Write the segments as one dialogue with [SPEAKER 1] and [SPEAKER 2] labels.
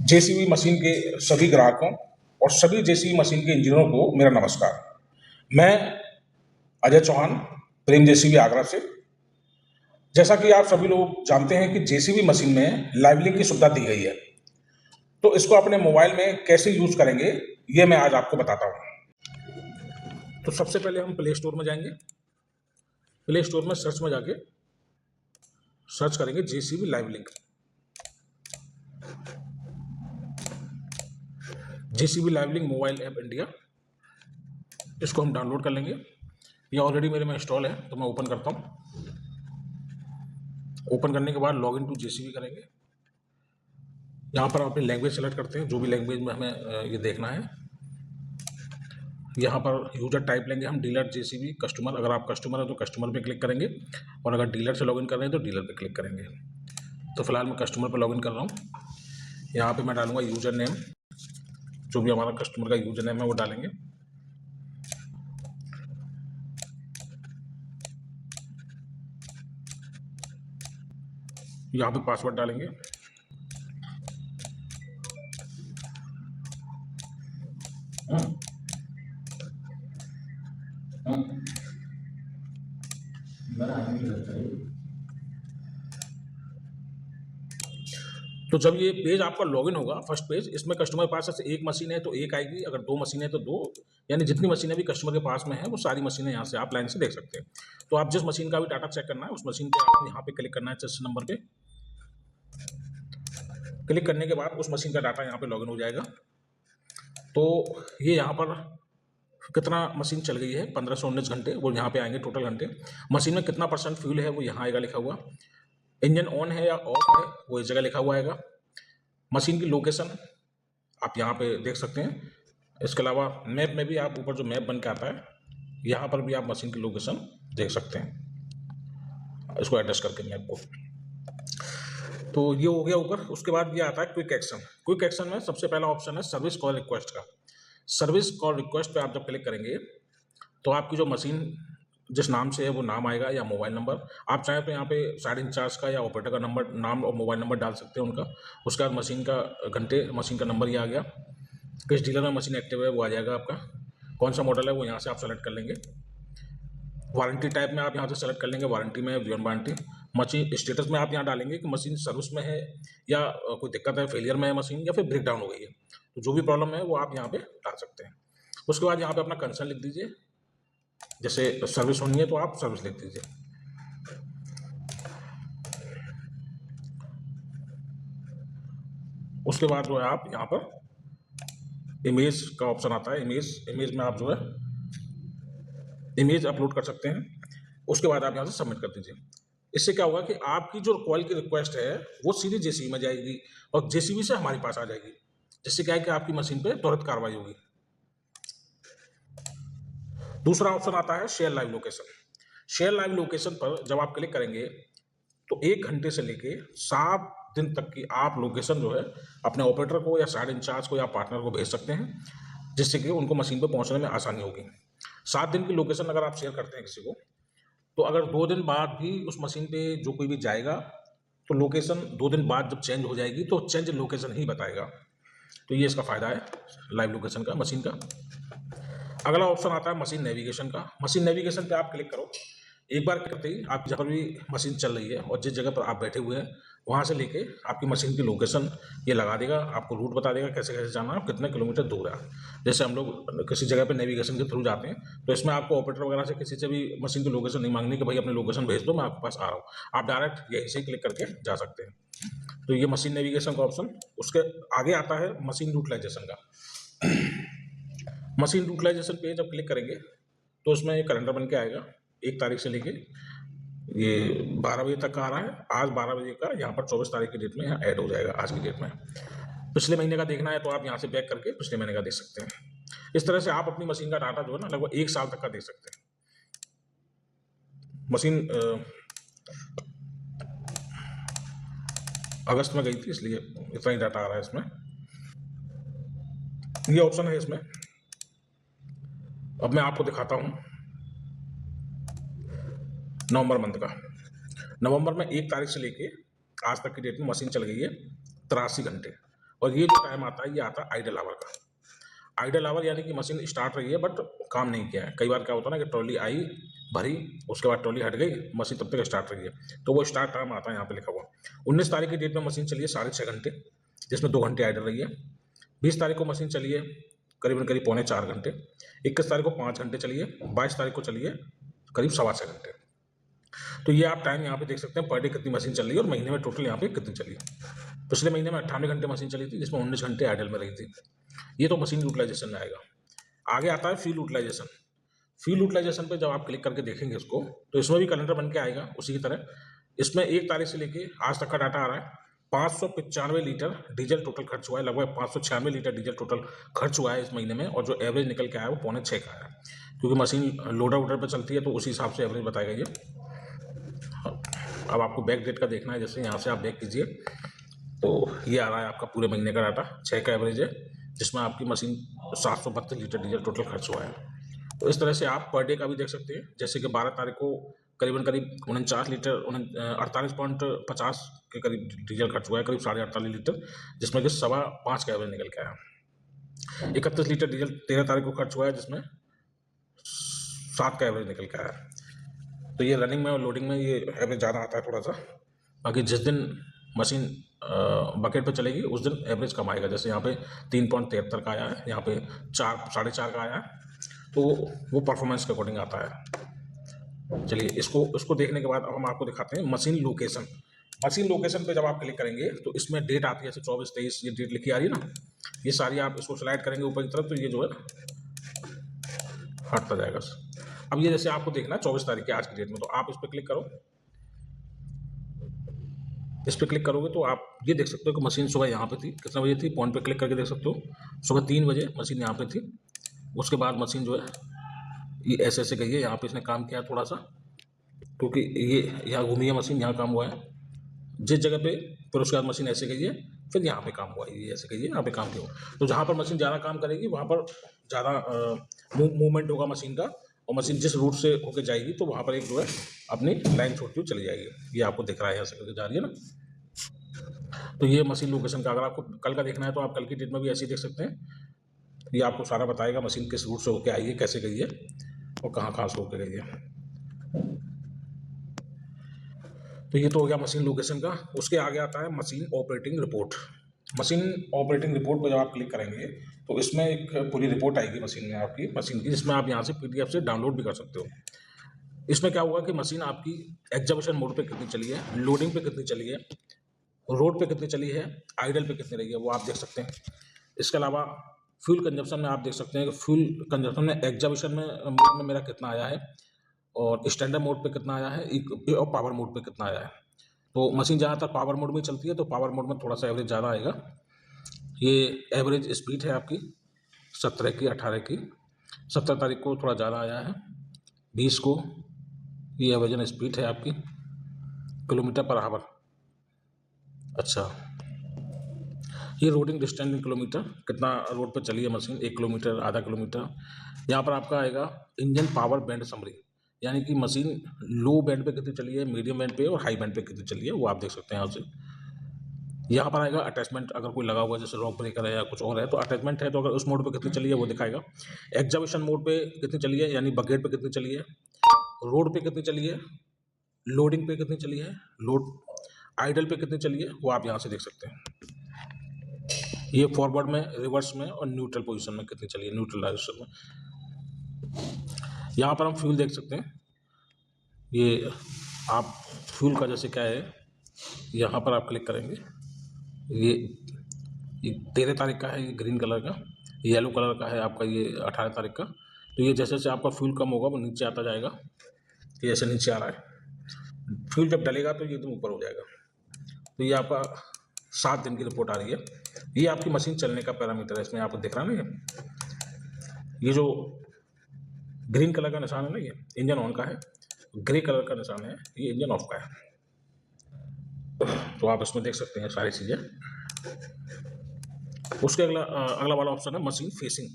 [SPEAKER 1] JCB machine के सभी ग्राहकों और सभी जेसीबी मशीन के इंजीनियरों को मेरा नमस्कार। मैं अजय चौहान, प्रेम जेसीबी आगरा से। जैसा कि आप सभी लोग जानते हैं कि जेसीबी मशीन में लाइव लिंक की सुविधा दी गई है, तो इसको अपने मोबाइल में कैसे यूज करेंगे ये मैं आज आपको बताता हूँ। तो सबसे पहले हम प्ले स्टोर में जाएंगे। प्ले स्टोर में सर्च में जाके सर्च करेंगे JCB live link. JCB live link mobile app India, इसको हम डाउनलोड कर लेंगे। ये ऑलरेडी मेरे में इंस्टॉल है, तो मैं ओपन करता हूँ। ओपन करने के बाद लॉग इन टू जेसीबी करेंगे। यहाँ पर अपनी लैंग्वेज सेलेक्ट करते हैं, जो भी लैंग्वेज में हमें ये देखना है। यहाँ पर यूजर टाइप लेंगे हम डीलर जेसीबी कस्टमर। अगर आप कस्टमर है तो कस्टमर पे क्लिक करेंगे, और अगर डीलर से लॉगिन कर रहे हैं तो डीलर पे क्लिक करेंगे। तो फिलहाल मैं कस्टमर पर लॉगिन कर रहा हूँ। यहाँ पे मैं डालूंगा यूजर नेम, जो भी हमारा कस्टमर का यूजर नेम है वो डालेंगे। यहाँ पे पासवर्ड डालेंगे। तो जब ये पेज आपका लॉगिन होगा, फर्स्ट पेज, इसमें कस्टमर के पास एक मशीन है तो एक आएगी, अगर 2 मशीन है तो 2, यानी जितनी मशीनें भी कस्टमर के पास में है वो सारी मशीनें यहाँ से आप लाइन से देख सकते हैं। तो आप जिस मशीन का भी डाटा चेक करना है उस मशीन पे आप यहाँ पे क्लिक करना है, चेस्ट नंबर पे क्लिक करने के बाद उस मशीन का डाटा यहाँ पे लॉगिन हो जाएगा। तो ये यहाँ पर कितना मशीन चल गई है, 1519 घंटे, वो यहाँ पे आएंगे टोटल घंटे। मशीन में कितना % फ्यूल है वो यहाँ आएगा लिखा हुआ। इंजन ऑन है या ऑफ है वो इस जगह लिखा हुआ आएगा। मशीन की लोकेशन आप यहाँ पे देख सकते हैं। इसके अलावा मैप में भी आप ऊपर जो मैप बन के आता है, यहाँ पर भी आप मशीन की लोकेशन देख सकते हैं, इसको एडजस्ट करके मैप को। तो ये हो गया ऊपर। उसके बाद ये आता है क्विक एक्शन। क्विक एक्शन में सबसे पहला ऑप्शन है सर्विस कॉल रिक्वेस्ट का। सर्विस कॉल रिक्वेस्ट पे आप जब क्लिक करेंगे तो आपकी जो मशीन जिस नाम से है वो नाम आएगा या मोबाइल नंबर। आप चाहें तो यहाँ पे साइड इंचार्ज का या ऑपरेटर का नंबर, नाम और मोबाइल नंबर डाल सकते हैं उनका। उसके बाद मशीन का घंटे, मशीन का नंबर ये आ गया। किस डीलर में मशीन एक्टिव है वो आ जाएगा आपका। कौन सा मॉडल है वो यहाँ से आप सेलेक्ट कर लेंगे। वारंटी टाइप में आप यहाँ से सेलेक्ट कर लेंगे, वारंटी में वीवन वारंटी। मशीन स्टेटस में आप यहाँ डालेंगे कि मशीन सर्विस में है या कोई दिक्कत है, फेलियर में है मशीन, या फिर ब्रेक डाउन हो गई है। तो जो भी प्रॉब्लम है वो आप यहाँ पे डाल सकते हैं। उसके बाद यहाँ पे अपना कंसर्न लिख दीजिए। जैसे सर्विस होनी है तो आप सर्विस लिख दीजिए। उसके बाद जो है आप यहाँ पर इमेज का ऑप्शन आता है। इमेज में आप जो है इमेज अपलोड कर सकते हैं। उसके बाद आप यहाँ से सबमिट कर दीजिए। इससे क्या होगा कि आपकी जो कॉल की रिक्वेस्ट है वो सीधे जेसीबी में जाएगी और जेसीबी से हमारे पास आ जाएगी, जिससे क्या है कि आपकी मशीन पे तुरंत कार्रवाई होगी। दूसरा ऑप्शन आता है share live location. Share live location पर जब आप क्लिक करेंगे तो 1 घंटे से लेके 7 दिन तक की आप लोकेशन जो है अपने ऑपरेटर को या साइड इंचार्ज को या पार्टनर को भेज सकते हैं, जिससे कि उनको मशीन पर पहुंचने में आसानी होगी। 7 दिन की लोकेशन अगर आप शेयर करते हैं किसी को, तो अगर 2 दिन बाद भी उस मशीन पे जो कोई भी जाएगा तो लोकेशन 2 दिन बाद जब चेंज हो जाएगी तो चेंज लोकेशन ही बताएगा। तो ये इसका फ़ायदा है लाइव लोकेशन का, मशीन का। अगला ऑप्शन आता है मशीन नेविगेशन का। मशीन नेविगेशन पे आप क्लिक करो। एक बार करते ही आप जहाँ पर भी मशीन चल रही है और जिस जगह पर आप बैठे हुए हैं वहाँ से लेके आपकी मशीन की लोकेशन ये लगा देगा, आपको रूट बता देगा कैसे कैसे जाना है, कितने किलोमीटर दूर है। जैसे हम लोग किसी जगह पे नेविगेशन के थ्रू जाते हैं तो इसमें आपको ऑपरेटर वगैरह से किसी से भी मशीन की लोकेशन नहीं मांगनी कि भाई अपनी लोकेशन भेज दो, मैं आपके पास आ रहा हूँ। आप डायरेक्ट यहीं से क्लिक करके जा सकते हैं। तो ये मशीन नेविगेशन का ऑप्शन। उसके आगे आता है मशीन यूटिलाइजेशन का। मशीन यूटिलाइजेशन पे जब क्लिक करेंगे तो उसमें एक कैलेंडर बन के आएगा। 1 तारीख से लेके ये 12 बजे तक का आ रहा है। आज 12 बजे का यहाँ पर 24 तारीख की डेट में यहाँ ऐड हो जाएगा, आज की डेट में। पिछले महीने का देखना है तो आप यहाँ से बैक करके पिछले महीने का देख सकते हैं। इस तरह से आप अपनी मशीन का डाटा जो है ना लगभग 1 साल तक का देख सकते हैं। मशीन अगस्त में गई थी इसलिए इतना ही डाटा आ रहा है इसमें। ये ऑप्शन है इसमें। अब मैं आपको दिखाता हूँ नवंबर मंथ का। नवंबर में 1 तारीख से लेके आज तक की डेट में मशीन चल गई है 83 घंटे। और ये जो टाइम आता है ये आता है आइडल आवर का। आइडल आवर यानी कि मशीन स्टार्ट रही है बट काम नहीं किया है। कई बार क्या होता है ना कि ट्रॉली आई, भरी, उसके बाद ट्रॉली हट गई, मशीन तब तक स्टार्ट रही है, तो वो स्टार्ट टाइम आता है यहाँ पे लिखा हुआ। 19 तारीख की डेट में मशीन चली है 6.5 घंटे, जिसमें 2 घंटे आइडल रही है। 20 तारीख को मशीन चली है करीबन करीब 3.25 घंटे। 21 तारीख को 5 घंटे चली है। 22 तारीख को चली है करीब 6.25 घंटे। तो ये आप टाइम यहाँ पे देख सकते हैं पर डे कितनी मशीन चल रही है और महीने में टोटल यहाँ पे कितनी चली है। पिछले महीने में 98 घंटे मशीन चली थी, जिसमें 19 घंटे आइडल में रही थी। ये तो मशीन यूटिलाइजेशन में आएगा। आगे आता है फ्यूल यूटिलाइजेशन। फ्यूल यूटिलाइजेशन पे जब आप क्लिक करके देखेंगे इसको, तो इसमें भी कैलेंडर बन के आएगा उसी की तरह। इसमें 1 तारीख से लेके आज तक का डाटा आ रहा है। 595 लीटर डीजल टोटल खर्च हुआ है, लगभग 596 लीटर डीजल टोटल खर्च हुआ है इस महीने में, और जो एवरेज निकल के आया वो 5.25 का आया, क्योंकि मशीन लोडर वोडर पर चलती है तो उसी हिसाब से एवरेज बताएगा ये। अब आपको बैक डेट का देखना है, जैसे यहाँ से आप बैक कीजिए तो ये आ रहा है आपका पूरे महीने का डाटा। 6 का एवरेज है, जिसमें आपकी मशीन 732 लीटर डीजल टोटल खर्च हुआ है। तो इस तरह से आप पर डे का भी देख सकते हैं, जैसे कि 12 तारीख को करीबन करीब 49 लीटर 48.50 के करीब डीजल खर्च हुआ है, करीब 48.5 लीटर, जिसमें कि 5.25 का एवरेज निकल के आया। 31 लीटर डीजल 13 तारीख को खर्च हुआ है, जिसमें 7 का एवरेज निकल के आया। तो ये रनिंग में और लोडिंग में ये एवरेज ज़्यादा आता है थोड़ा सा। बाकी जिस दिन मशीन बकेट पे चलेगी उस दिन एवरेज कम आएगा। जैसे यहाँ पे 3.73 का आया है, यहाँ पे 4 का आया है, तो वो परफॉर्मेंस के अकॉर्डिंग आता है। चलिए इसको देखने के बाद अब हम आपको दिखाते हैं मशीन लोकेशन। मशीन लोकेशन पे जब आप क्लिक करेंगे तो इसमें डेट आती है, जैसे 24, 23 ये डेट लिखी आ रही है ना, ये सारी आप इसको स्लाइड करेंगे ऊपर की तरफ तो ये जो है हटता जाएगा। अब ये जैसे आपको देखना है 24 तारीख की आज की डेट में, तो आप इस पर क्लिक करो। इस पर क्लिक करोगे तो आप ये देख सकते हो कि मशीन सुबह यहाँ पे थी, कितने बजे थी, पॉइंट पे क्लिक करके देख सकते हो, सुबह 3 बजे मशीन यहाँ पे थी। उसके बाद मशीन जो है ये ऐसे ऐसे गई है, यहाँ पे इसने काम किया थोड़ा सा, क्योंकि ये यहाँ घूमी है मशीन, यहाँ काम हुआ है जिस जगह पे, फिर उसके बाद मशीन ऐसे गई है, फिर यहाँ पे काम हुआ है, ये ऐसे गई है, यहाँ पे काम किया। तो जहाँ पर मशीन ज़्यादा काम करेगी वहाँ पर ज़्यादा मूवमेंट होगा मशीन का, और मशीन जिस रूट से होकर जाएगी तो वहाँ पर एक जो है अपनी लाइन छोड़ती हुई चली जाएगी। ये आपको दिख रहा है, ऐसे करके जा रही है ना। तो ये मशीन लोकेशन का, अगर आपको कल का देखना है तो आप कल की डेट में भी ऐसे ही देख सकते हैं। ये आपको सारा बताएगा मशीन किस रूट से होकर आई है, कैसे गई है और कहाँ कहाँ से होकर गई है। तो ये तो हो गया मशीन लोकेशन का। उसके आगे आता है machine operating report. Machine operating report पर जब आप क्लिक करेंगे तो इसमें एक पूरी रिपोर्ट आएगी मशीन में, आपकी मशीन की, जिसमें आप यहाँ से PDF से डाउनलोड भी कर सकते हो। इसमें क्या हुआ कि मशीन आपकी एग्जीक्यूशन मोड पे कितनी चली है, लोडिंग पे कितनी चली है, रोड पे कितनी चली है, आइडल पे कितनी रही है, वो आप देख सकते हैं। इसके अलावा फ्यूल कंजप्शन में आप देख सकते हैं कि फ्यूल कंजप्शन में एग्जीक्यूशन में मोड में मेरा कितना आया है, और स्टैंडर्ड मोड पे कितना आया है, और पावर मोड पे कितना आया है। तो मशीन ज़्यादातर पावर मोड में चलती है, तो पावर मोड में थोड़ा सा एवरेज ज़्यादा आएगा। ये एवरेज स्पीड है आपकी 17 की, 18 की। 17 तारीख को थोड़ा ज़्यादा आया है, 20 को ये एवरेज स्पीड है आपकी किलोमीटर पर आवर। अच्छा, ये रोडिंग डिस्टेंस इन किलोमीटर, कितना रोड पर चली है मशीन, 1 किलोमीटर, आधा किलोमीटर। यहाँ पर आपका आएगा इंजन पावर बैंड समरी, यानी कि मशीन लो बैंड पे कितनी चली है, मीडियम बैंड पे और हाई बैंड पे कितनी चली है, वो आप देख सकते हैं यहाँ से। यहाँ पर आएगा अटैचमेंट, अगर कोई लगा हुआ है जैसे रॉक ब्रेकर है या कुछ और है तो अटैचमेंट है, तो अगर उस मोड पे कितनी चली है वो दिखाएगा। एग्जीक्यूशन मोड पे कितनी चली है, यानी बकेट पे कितनी चली है, रोड पे कितनी चली है, लोडिंग पे कितनी चली है, लोड आइडल पे कितनी चली है, वो आप यहाँ से देख सकते हैं। ये फॉरवर्ड में, रिवर्स में और न्यूट्रल पोजीशन में कितनी चली है, न्यूट्रल डायरेक्शन में। यहाँ पर हम फ्यूल देख सकते हैं। ये आप फ्यूल का जैसे क्या है, यहाँ पर आप क्लिक करेंगे, ये 13 तारीख का है, ये ग्रीन कलर का, येलो कलर का है आपका ये 18 तारीख का। तो ये जैसे जैसे आपका फ्यूल कम होगा वो नीचे आता जाएगा, ये ऐसे नीचे आ रहा है। फ्यूल जब डलेगा तो ये एकदम ऊपर हो जाएगा। तो ये आपका 7 दिन की रिपोर्ट आ रही है। ये आपकी मशीन चलने का पैरामीटर है, इसमें आपको दिख रहा है ना, ये जो ग्रीन कलर का निशान है ना, ये इंजन ऑन का है, ग्रे कलर का निशान है ये इंजन ऑफ का है। तो आप इसमें देख सकते हैं सारी चीज़ें। उसके अगला वाला ऑप्शन है मशीन फेसिंग।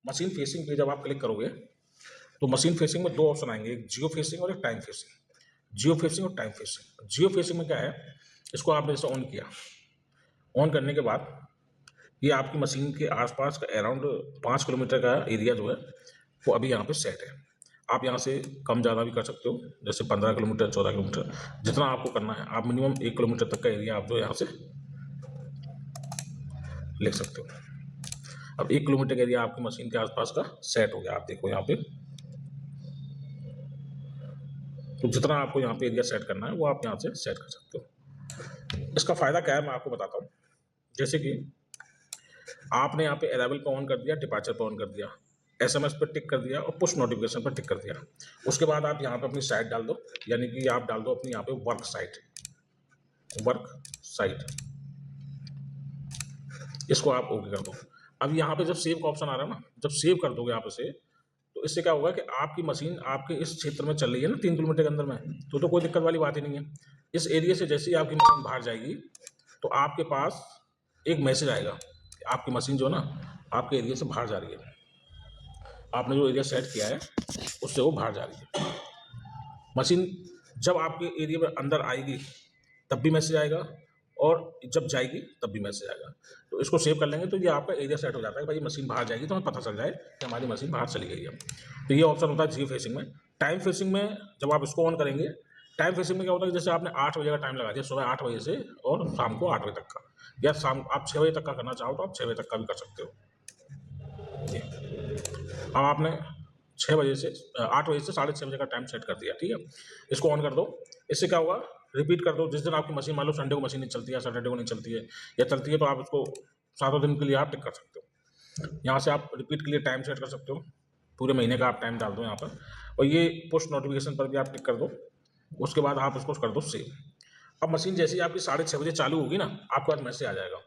[SPEAKER 1] मशीन फेसिंग पे जब आप क्लिक करोगे तो मशीन फेसिंग में 2 ऑप्शन आएंगे, एक जियो फेसिंग और एक टाइम फेसिंग। जियो फेसिंग और टाइम फेसिंग। जियो फेसिंग में क्या है, इसको आपने जैसे ऑन किया, ऑन करने के बाद ये आपकी मशीन के आसपास का अराउंड 5 किलोमीटर का एरिया जो है वो अभी यहाँ पे सेट है। आप यहाँ से कम ज़्यादा भी कर सकते हो, जैसे 15 किलोमीटर 14 किलोमीटर जितना आपको करना है। आप मिनिमम 1 किलोमीटर तक का एरिया आप जो यहाँ से लिख सकते हो। अब 1 किलोमीटर का एरिया आपकी मशीन के आसपास का सेट हो गया। आप देखो यहाँ पे, तो जितना आपको यहाँ पे एरिया सेट करना है वो आप यहाँ से सेट कर सकते हो। इसका फ़ायदा क्या है मैं आपको बताता हूँ। जैसे कि आपने यहाँ पे अराइवल पे ऑन कर दिया, डिपार्चर पे ऑन कर दिया, SMS पे टिक कर दिया और पुश नोटिफिकेशन पर टिक कर दिया। उसके बाद आप यहाँ पे अपनी साइट डाल दो, यानी कि आप डाल दो अपनी यहाँ पे वर्क साइट, इसको आप ओके कर दो। अब यहाँ पे जब सेव का ऑप्शन आ रहा है ना, जब सेव कर दोगे आप इसे, तो इससे क्या होगा कि आपकी मशीन आपके इस क्षेत्र में चल रही है ना 3 किलोमीटर के अंदर में, तो कोई दिक्कत वाली बात ही नहीं है। इस एरिया से जैसे ही आपकी मशीन बाहर जाएगी तो आपके पास एक मैसेज आएगा कि आपकी मशीन जो है ना आपके एरिया से बाहर जा रही है। आपने जो एरिया सेट किया है उससे वो बाहर जा रही है। मशीन जब आपके एरिया में अंदर आएगी तब भी मैसेज आएगा और जब जाएगी तब भी मैसेज आएगा। तो इसको सेव कर लेंगे तो ये आपका एरिया सेट हो जाता है। भाई मशीन बाहर जाएगी तो हमें पता चल जाए कि हमारी मशीन बाहर चली गई है। तो ये ऑप्शन होता है जियो फेसिंग में। टाइम फेसिंग में जब आप इसको ऑन करेंगे, टाइम फेसिंग में क्या होता है, जैसे आपने 8 बजे का टाइम लगा दिया, सुबह 8 बजे से और शाम को 8 बजे तक का, या शाम आप 6 बजे तक का करना चाहो तो आप 6 बजे तक का भी कर सकते हो। अब आपने 6 बजे से 8 बजे से 6:30 बजे का टाइम सेट कर दिया, ठीक है। इसको ऑन कर दो। इससे क्या होगा, रिपीट कर दो। जिस दिन आपकी मशीन, मान लो संडे को मशीन नहीं चलती है, सैटरडे को नहीं चलती है, या चलती है तो आप उसको 7 दिन के लिए आप टिक कर सकते हो। यहाँ से आप रिपीट के लिए टाइम सेट कर सकते हो, पूरे महीने का आप टाइम डाल दो यहाँ पर, और ये पुश नोटिफिकेशन पर भी आप टिक कर दो। उसके बाद आप इसको कर दो सेव। अब मशीन जैसे ही आपकी 6:30 बजे चालू होगी ना, आपके पास मैसेज आ जाएगा,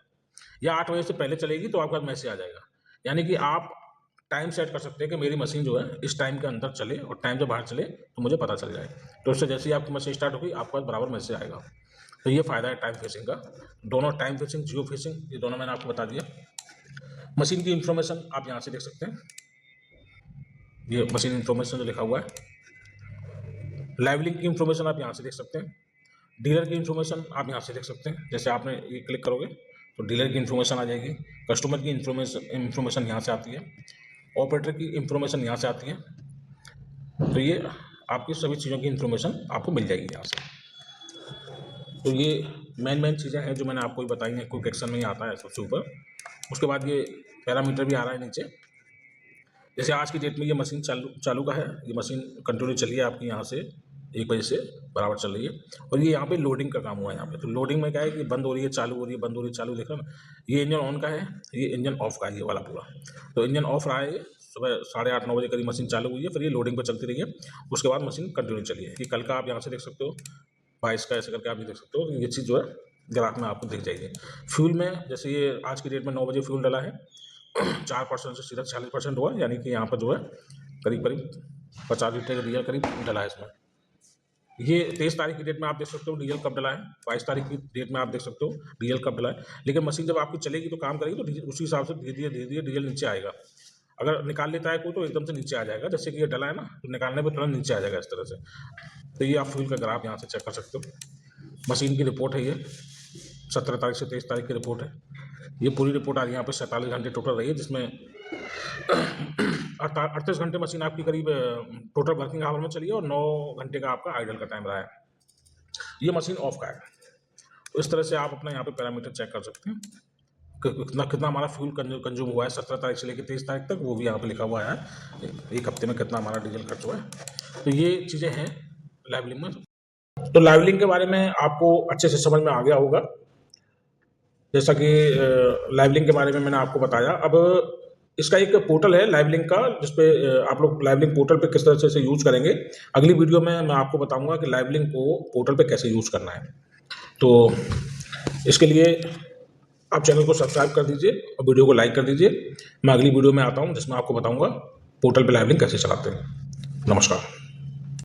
[SPEAKER 1] या 8 बजे से पहले चलेगी तो आपके पास मैसेज आ जाएगा। यानी कि आप टाइम सेट कर सकते हैं कि मेरी मशीन जो है इस टाइम के अंदर चले और टाइम से बाहर चले तो मुझे पता चल जाए। तो इससे जैसे ही आपकी मशीन स्टार्ट होगी आपके पास बराबर मैसेज आएगा। तो ये फ़ायदा है टाइम फेसिंग का। दोनों टाइम फेसिंग, जियो फेसिंग, ये दोनों मैंने आपको बता दिया। मशीन की इन्फॉर्मेशन आप यहाँ से देख सकते हैं, ये मशीन इन्फॉर्मेशन जो लिखा हुआ है। लाइव लिंक की इन्फॉर्मेशन आप यहाँ से देख सकते हैं। डीलर की इन्फॉर्मेशन आप यहाँ से देख सकते हैं। जैसे आपने ये क्लिक करोगे तो डीलर की इन्फॉर्मेशन आ जाएगी, कस्टमर की इन्फॉर्मेशन यहाँ से आती है, ऑपरेटर की इन्फॉर्मेशन यहाँ से आती है। तो ये आपकी सभी चीज़ों की इन्फॉर्मेशन आपको मिल जाएगी यहाँ से। तो ये मेन चीज़ें हैं जो मैंने आपको ही बताई हैं। क्विक एक्शन में ही आता है सबसे ऊपर। उसके बाद ये पैरामीटर भी आ रहा है नीचे। जैसे आज की डेट में ये मशीन चालू का है, ये मशीन कंटिन्यू चली है आपकी यहाँ से 1 बजे से बराबर चल रही है। और ये यहाँ पे लोडिंग का काम हुआ है यहाँ पे। तो लोडिंग में क्या है कि बंद हो रही है, चालू हो रही है, बंद हो रही है, चालू, देखो ना। ये इंजन ऑन का है, ये इंजन ऑफ का है, ये वाला पूरा। तो इंजन ऑफ रहा है, सुबह 8:30-9 बजे करीब मशीन चालू हुई है, फिर ये लोडिंग पर चलती रही है। उसके बाद मशीन कंटिन्यू चली है। ये कल का आप यहाँ से देख सकते हो, 22 का ऐसे करके आप भी देख सकते हो। तो ये चीज़ जो है ग्राफ में आपको दिख जाएगी। फ्यूल में जैसे ये आज की डेट में 9 बजे फ्यूल डला है, 4% से सीधा 40% हुआ, यानी कि यहाँ पर जो है करीब 50 लीटर डीजल करीब डला है इसमें। ये 23 तारीख की डेट में आप देख सकते हो डीजल कब डला है, 22 तारीख की डेट में आप देख सकते हो डीजल कब डला है। लेकिन मशीन जब आपकी चलेगी तो काम करेगी तो उसी हिसाब से धीरे धीरे डीजल नीचे आएगा। अगर निकाल लेता है कोई तो एकदम से नीचे आ जाएगा। जैसे कि ये डला है ना, तो निकालने पर तुरंत नीचे आ जाएगा इस तरह से। तो ये आप फ्यूल का ग्राफ यहाँ से चेक कर सकते हो। मशीन की रिपोर्ट है ये, 17 तारीख से 23 तारीख की रिपोर्ट है। ये पूरी रिपोर्ट आ रही है यहाँ पे 47 घंटे टोटल रही है, जिसमें 38 घंटे मशीन आपकी करीब टोटल वर्किंग आवर में चली है और 9 घंटे का आपका आइडल का टाइम रहा है। ये मशीन ऑफ का है। तो इस तरह से आप अपना यहाँ पे पैरामीटर चेक कर सकते हैं कितना हमारा फ्यूल कंज्यूम हुआ है 17 तारीख से लेकर 23 तारीख तक, वो भी यहाँ पे लिखा हुआ है। एक हफ्ते में कितना हमारा डीजल खर्च हुआ है। तो ये चीज़ें हैं लाइव लिंक में। तो लाइव लिंक के बारे में आपको अच्छे से समझ में आ गया होगा, जैसा कि लाइव लिंक के बारे में मैंने आपको बताया। अब इसका एक पोर्टल है लाइव लिंक का, जिसपे आप लोग लाइव लिंक पोर्टल पे किस तरह से इसे यूज़ करेंगे, अगली वीडियो में मैं आपको बताऊंगा कि लाइव लिंक को पोर्टल पे कैसे यूज़ करना है। तो इसके लिए आप चैनल को सब्सक्राइब कर दीजिए और वीडियो को लाइक कर दीजिए। मैं अगली वीडियो में आता हूँ जिसमें आपको बताऊँगा पोर्टल पर लाइव लिंक कैसे चलाते हैं। नमस्कार।